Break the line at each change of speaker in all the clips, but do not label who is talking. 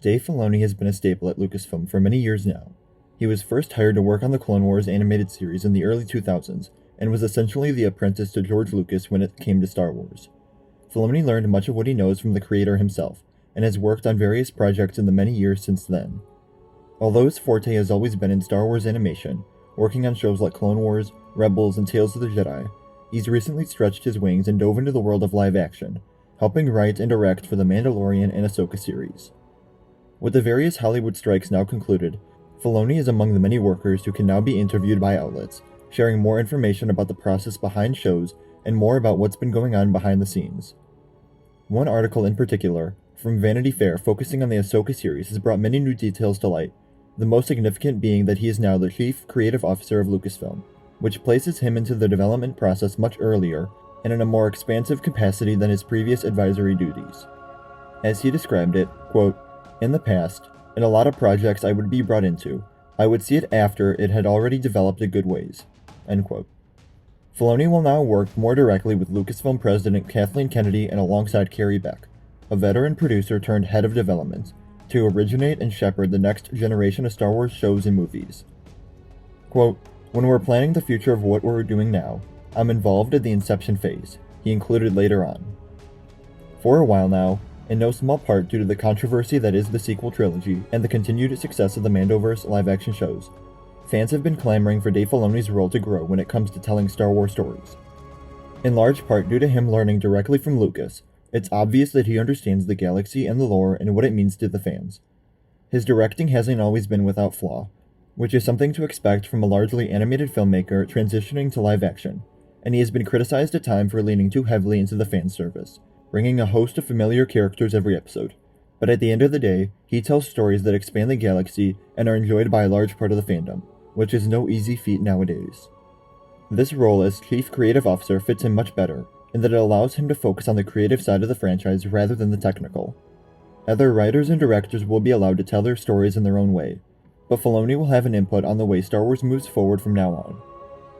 Dave Filoni has been a staple at Lucasfilm for many years now. He was first hired to work on the Clone Wars animated series in the early 2000s, and was essentially the apprentice to George Lucas when it came to Star Wars. Filoni learned much of what he knows from the creator himself, and has worked on various projects in the many years since then. Although his forte has always been in Star Wars animation, working on shows like Clone Wars, Rebels, and Tales of the Jedi, he's recently stretched his wings and dove into the world of live action, helping write and direct for the Mandalorian and Ahsoka series. With the various Hollywood strikes now concluded, Filoni is among the many workers who can now be interviewed by outlets, sharing more information about the process behind shows and more about what's been going on behind the scenes. One article in particular, from Vanity Fair focusing on the Ahsoka series, has brought many new details to light, the most significant being that he is now the Chief Creative Officer of Lucasfilm, which places him into the development process much earlier and in a more expansive capacity than his previous advisory duties. As he described it, quote, "In the past, in a lot of projects I would be brought into, I would see it after it had already developed a good ways." End quote. Filoni will now work more directly with Lucasfilm President Kathleen Kennedy and alongside Carrie Beck, a veteran producer turned head of development, to originate and shepherd the next generation of Star Wars shows and movies. Quote, "When we're planning the future of what we're doing now, I'm involved at the inception phase," he included later on. For a while now, in no small part due to the controversy that is the sequel trilogy and the continued success of the Mandoverse live-action shows, fans have been clamoring for Dave Filoni's role to grow when it comes to telling Star Wars stories. In large part due to him learning directly from Lucas, it's obvious that he understands the galaxy and the lore and what it means to the fans. His directing hasn't always been without flaw, which is something to expect from a largely animated filmmaker transitioning to live action, and he has been criticized at times for leaning too heavily into the fan service, bringing a host of familiar characters every episode. But at the end of the day, he tells stories that expand the galaxy and are enjoyed by a large part of the fandom, which is no easy feat nowadays. This role as Chief Creative Officer fits him much better, in that it allows him to focus on the creative side of the franchise rather than the technical. Other writers and directors will be allowed to tell their stories in their own way, but Filoni will have an input on the way Star Wars moves forward from now on.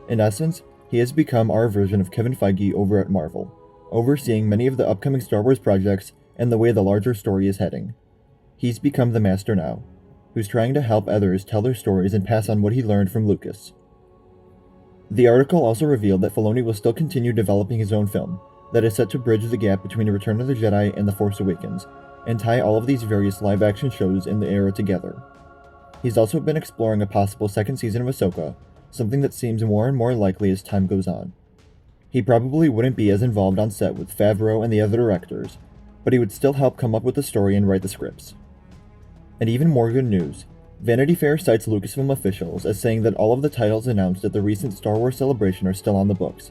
In essence, he has become our version of Kevin Feige over at Marvel, overseeing many of the upcoming Star Wars projects and the way the larger story is heading. He's become the master now, who's trying to help others tell their stories and pass on what he learned from Lucas. The article also revealed that Filoni will still continue developing his own film, that is set to bridge the gap between Return of the Jedi and The Force Awakens, and tie all of these various live-action shows in the era together. He's also been exploring a possible second season of Ahsoka, something that seems more and more likely as time goes on. He probably wouldn't be as involved on set with Favreau and the other directors, but he would still help come up with the story and write the scripts. And even more good news, Vanity Fair cites Lucasfilm officials as saying that all of the titles announced at the recent Star Wars celebration are still on the books,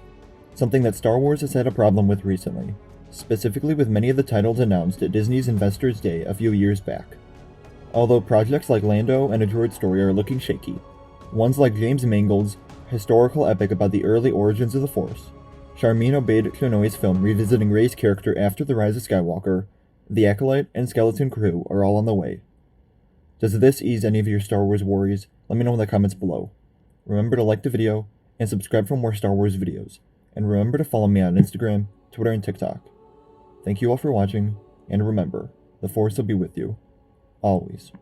something that Star Wars has had a problem with recently, specifically with many of the titles announced at Disney's Investors' Day a few years back. Although projects like Lando and A Droid Story are looking shaky, ones like James Mangold's historical epic about the early origins of the Force, Sharmeen Obaid-Chinoy's film revisiting Rey's character after the rise of Skywalker, The Acolyte, and Skeleton Crew are all on the way. Does this ease any of your Star Wars worries? Let me know in the comments below. Remember to like the video, and subscribe for more Star Wars videos, and remember to follow me on Instagram, Twitter, and TikTok. Thank you all for watching, and remember, the Force will be with you, always.